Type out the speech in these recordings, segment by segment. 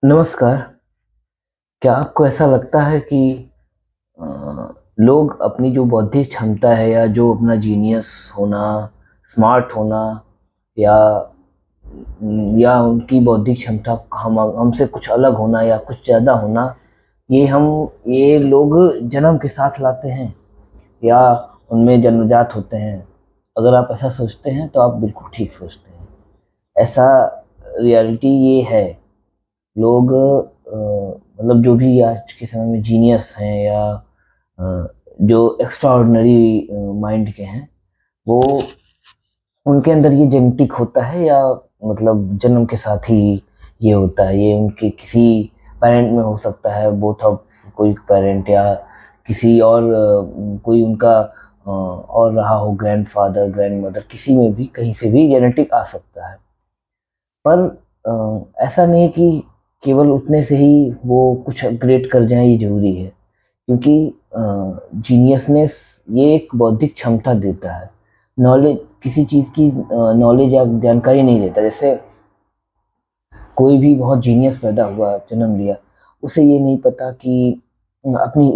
नमस्कार। क्या आपको ऐसा लगता है कि अ, लोग अपनी जो बौद्धिक क्षमता है या जो अपना जीनियस होना, स्मार्ट होना या या उनकी बौद्धिक क्षमता हम हमसे कुछ अलग होना या कुछ ज़्यादा होना, ये लोग जन्म के साथ लाते हैं या उनमें जन्मजात होते हैं? अगर आप ऐसा सोचते हैं तो आप बिल्कुल ठीक सोचते हैं। ऐसा रियलिटी ये है। लोग मतलब जो भी आज के समय में जीनियस हैं या जो एक्स्ट्राऑर्डिनरी माइंड के हैं, वो उनके अंदर ये जेनेटिक होता है या मतलब जन्म के साथ ही ये होता है। ये उनके किसी पेरेंट में हो सकता है, बोथ ऑफ कोई पेरेंट या किसी और कोई उनका और रहा हो ग्रैंडफ़ादर, ग्रैंडमदर, किसी में भी कहीं से भी जेनेटिक आ सकता है। पर ऐसा नहीं है कि केवल उतने से ही वो कुछ अपग्रेड कर जाएँ, ये ज़रूरी है। क्योंकि जीनियसनेस ये एक बौद्धिक क्षमता देता है। नॉलेज किसी चीज़ की नॉलेज या जानकारी नहीं देता। जैसे कोई भी बहुत जीनियस पैदा हुआ, जन्म लिया, उसे ये नहीं पता कि अपनी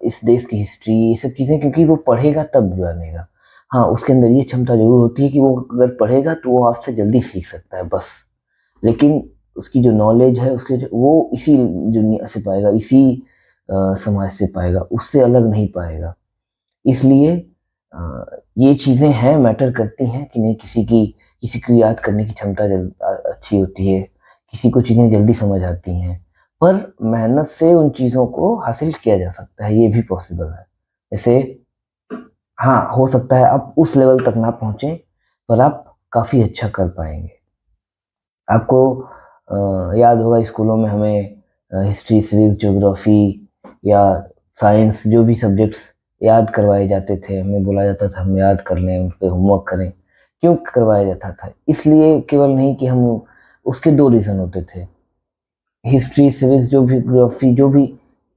इस देश की हिस्ट्री, ये सब चीज़ें, क्योंकि वो पढ़ेगा तब जानेगा। हाँ, उसके अंदर ये क्षमता ज़रूर होती है कि वो अगर पढ़ेगा तो वो आपसे जल्दी सीख सकता है बस। लेकिन उसकी जो नॉलेज है, उसके जो वो इसी दुनिया से पाएगा, इसी समाज से पाएगा, उससे अलग नहीं पाएगा। इसलिए ये चीज़ें हैं, मैटर करती हैं कि नहीं, किसी की याद करने की क्षमता अच्छी होती है, किसी को चीज़ें जल्दी समझ आती हैं। पर मेहनत से उन चीज़ों को हासिल किया जा सकता है, ये भी पॉसिबल है। जैसे हाँ, हो सकता है आप उस लेवल तक ना पहुँचे, पर आप काफ़ी अच्छा कर पाएँगे। आपको याद होगा स्कूलों में हमें हिस्ट्री, सिविक्स, ज्योग्राफ़ी या साइंस, जो भी सब्जेक्ट्स याद करवाए जाते थे, हमें बोला जाता था हम याद कर लें, उन पे होमवर्क करें। क्यों करवाया जाता था? इसलिए केवल नहीं कि हम उसके 2 रीज़न होते थे। हिस्ट्री, सिविक्स, जो भी ज्योग्राफ़ी, जो भी,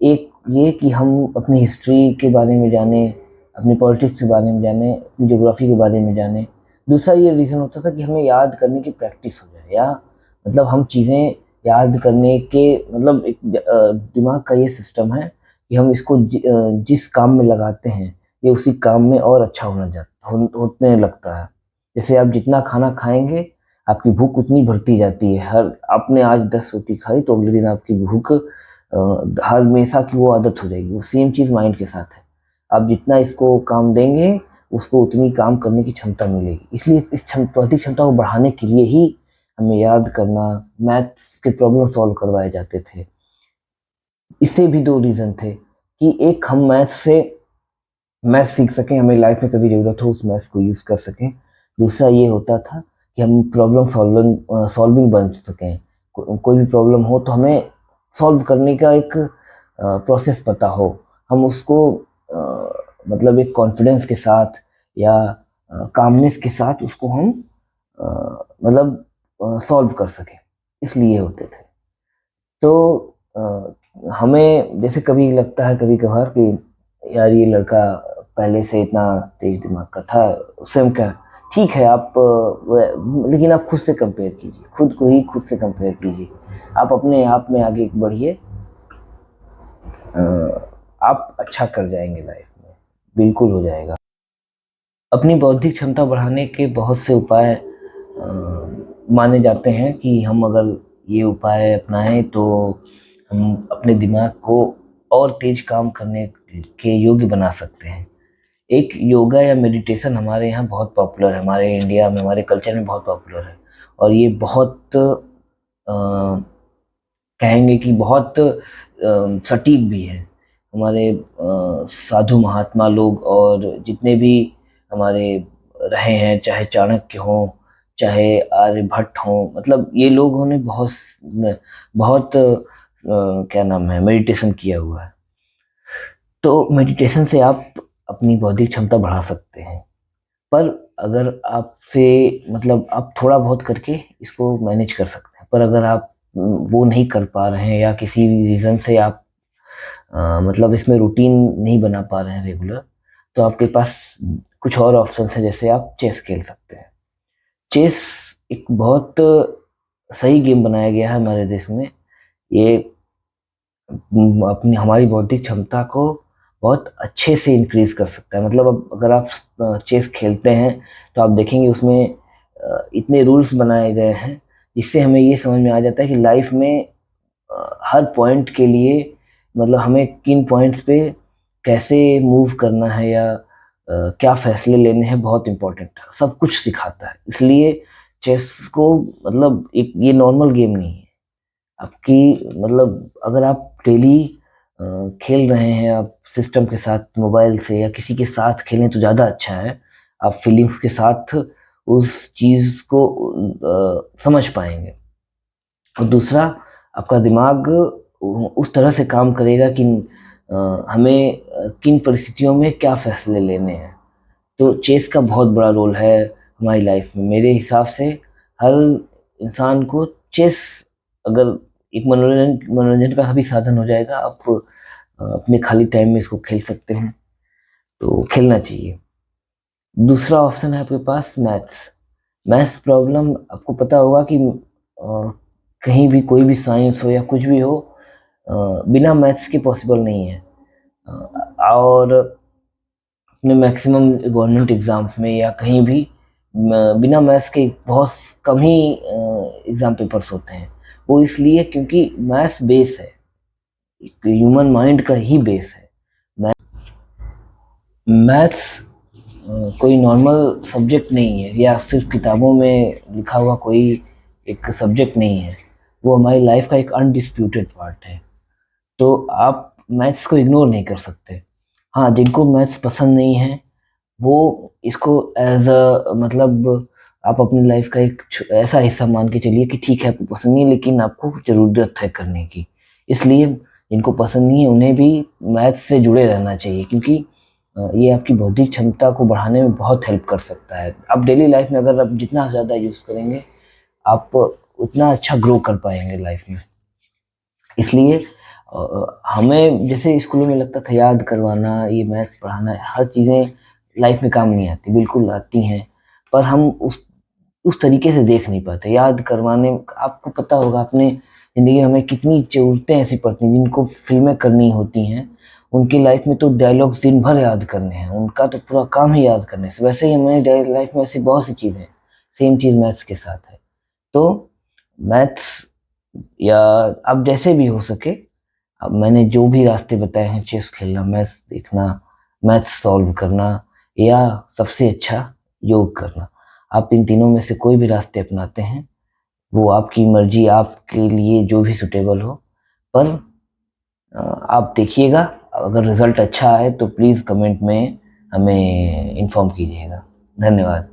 एक ये कि हम अपनी हिस्ट्री के बारे में जानें, अपनी पॉलिटिक्स के बारे में जानें, अपनी ज्योग्राफ़ी के बारे में जानें। दूसरा ये रीज़न होता था कि हमें याद करने की प्रैक्टिस हो जाए, या मतलब हम चीज़ें याद करने के मतलब दिमाग का ये सिस्टम है कि हम इसको जिस काम में लगाते हैं, ये उसी काम में और अच्छा होने लगता है। जैसे आप जितना खाना खाएँगे, आपकी भूख उतनी बढ़ती जाती है। हर आपने आज 10 रोटी खाई तो अगले दिन आपकी भूख हमेशा की वो आदत हो जाएगी। वो सेम चीज़ माइंड के साथ है। आप जितना इसको काम देंगे, उसको उतनी काम करने की क्षमता मिलेगी। इसलिए इस बौद्धिक क्षमता को बढ़ाने के लिए ही हमें याद करना, मैथ्स के प्रॉब्लम सॉल्व करवाए जाते थे। इससे भी 2 रीज़न थे कि एक, हम मैथ्स सीख सकें, हमें लाइफ़ में कभी ज़रूरत हो उस मैथ्स को यूज़ कर सकें। दूसरा ये होता था कि हम सॉल्विंग बन सकें। कोई भी प्रॉब्लम हो तो हमें सॉल्व करने का एक प्रोसेस पता हो। हम उसको मतलब एक कॉन्फिडेंस के साथ या कामनेस के साथ उसको हम मतलब सॉल्व कर सकें, इसलिए होते थे। तो हमें जैसे कभी लगता है कभी-कभार कि यार ये लड़का पहले से इतना तेज दिमाग का था, उससे हम क्या, ठीक है आप लेकिन आप खुद से कंपेयर कीजिए, खुद को ही खुद से कंपेयर कीजिए। आप अपने आप में आगे बढ़िए, आप अच्छा कर जाएँगे लाइफ में, बिल्कुल हो जाएगा। अपनी बौद्धिक क्षमता बढ़ाने के बहुत से उपाय माने जाते हैं कि हम अगर ये उपाय अपनाएँ तो हम अपने दिमाग को और तेज़ काम करने के योग्य बना सकते हैं। एक योगा या मेडिटेशन हमारे यहाँ बहुत पॉपुलर है, हमारे इंडिया में, हमारे कल्चर में बहुत पॉपुलर है, और ये बहुत कहेंगे कि बहुत सटीक भी है। हमारे साधु महात्मा लोग और जितने भी हमारे रहे हैं, चाहे चाणक्य हों, चाहे आर्यभट्ट हों, मतलब ये लोगों ने बहुत क्या नाम है, मेडिटेशन किया हुआ है। तो मेडिटेशन से आप अपनी बौद्धिक क्षमता बढ़ा सकते हैं। पर अगर आपसे मतलब आप थोड़ा बहुत करके इसको मैनेज कर सकते हैं। पर अगर आप वो नहीं कर पा रहे हैं या किसी रीज़न से आप मतलब इसमें रूटीन नहीं बना पा रहे हैं रेगुलर, तो आपके पास कुछ और ऑप्शंस हैं, जैसे आप चेस खेल सकते हैं। चेस एक बहुत सही गेम बनाया गया है हमारे देश में। ये अपनी हमारी बौद्धिक क्षमता को बहुत अच्छे से इंक्रीज कर सकता है। मतलब अब अगर आप चेस खेलते हैं तो आप देखेंगे उसमें इतने रूल्स बनाए गए हैं जिससे हमें ये समझ में आ जाता है कि लाइफ में हर पॉइंट के लिए मतलब हमें किन पॉइंट्स पे कैसे मूव करना है या क्या फैसले लेने हैं, बहुत इंपॉर्टेंट है, सब कुछ सिखाता है। इसलिए चेस को मतलब एक ये नॉर्मल गेम नहीं है आपकी। मतलब अगर आप डेली खेल रहे हैं, आप सिस्टम के साथ मोबाइल से या किसी के साथ खेलें तो ज़्यादा अच्छा है। आप फीलिंग्स के साथ उस चीज़ को समझ पाएंगे। और दूसरा, आपका दिमाग उस तरह से काम करेगा कि हमें किन परिस्थितियों में क्या फैसले लेने हैं। तो चेस का बहुत बड़ा रोल है हमारी लाइफ में। मेरे हिसाब से हर इंसान को चेस अगर एक मनोरंजन का भी साधन हो जाएगा, आप अपने खाली टाइम में इसको खेल सकते हैं, तो खेलना चाहिए। दूसरा ऑप्शन है आपके पास मैथ्स। मैथ्स प्रॉब्लम आपको पता होगा कि कहीं भी कोई भी साइंस हो या कुछ भी हो, बिना मैथ्स के पॉसिबल नहीं है। और अपने मैक्सिमम गवर्नमेंट एग्जाम्स में या कहीं भी बिना मैथ्स के बहुत कम ही एग्जाम पेपर्स होते हैं। वो इसलिए क्योंकि मैथ्स बेस है, ह्यूमन माइंड का ही बेस है। मैथ्स कोई नॉर्मल सब्जेक्ट नहीं है या सिर्फ किताबों में लिखा हुआ कोई एक सब्जेक्ट नहीं है। वो हमारी लाइफ का एक अनडिस्प्यूटेड पार्ट है। तो आप मैथ्स को इग्नोर नहीं कर सकते। हाँ, जिनको मैथ्स पसंद नहीं है वो इसको एज अ मतलब आप अपनी लाइफ का एक ऐसा हिस्सा मान के चलिए कि ठीक है आपको पसंद नहीं है लेकिन आपको ज़रूरत है करने की। इसलिए जिनको पसंद नहीं है उन्हें भी मैथ्स से जुड़े रहना चाहिए, क्योंकि ये आपकी बौद्धिक क्षमता को बढ़ाने में बहुत हेल्प कर सकता है। आप डेली लाइफ में अगर आप जितना ज़्यादा यूज़ करेंगे, आप उतना अच्छा ग्रो कर पाएंगे लाइफ में। इसलिए हमें जैसे स्कूलों में लगता था याद करवाना, ये मैथ्स पढ़ाना, हर चीज़ें लाइफ में काम नहीं आती, बिल्कुल आती हैं, पर हम उस तरीके से देख नहीं पाते। याद करवाने आपको पता होगा अपने ज़िंदगी में हमें कितनी ज़रूरतें ऐसी पड़ती हैं जिनको फ़िल्में करनी होती हैं। उनकी लाइफ में तो डायलॉग्स दिन भर याद करने हैं, उनका तो पूरा काम ही याद करने से। वैसे ही हमारी लाइफ में ऐसी बहुत सी चीज़ें, सेम चीज़ मैथ्स के साथ है। तो मैथ्स या अब जैसे भी हो सके, अब मैंने जो भी रास्ते बताए हैं, चेस खेलना, मैथ्स देखना, मैथ्स सॉल्व करना, या सबसे अच्छा योग करना, आप इन तीनों में से कोई भी रास्ते अपनाते हैं, वो आपकी मर्जी, आपके लिए जो भी सुटेबल हो। पर आप देखिएगा, अगर रिजल्ट अच्छा आए तो प्लीज़ कमेंट में हमें इन्फॉर्म कीजिएगा। धन्यवाद।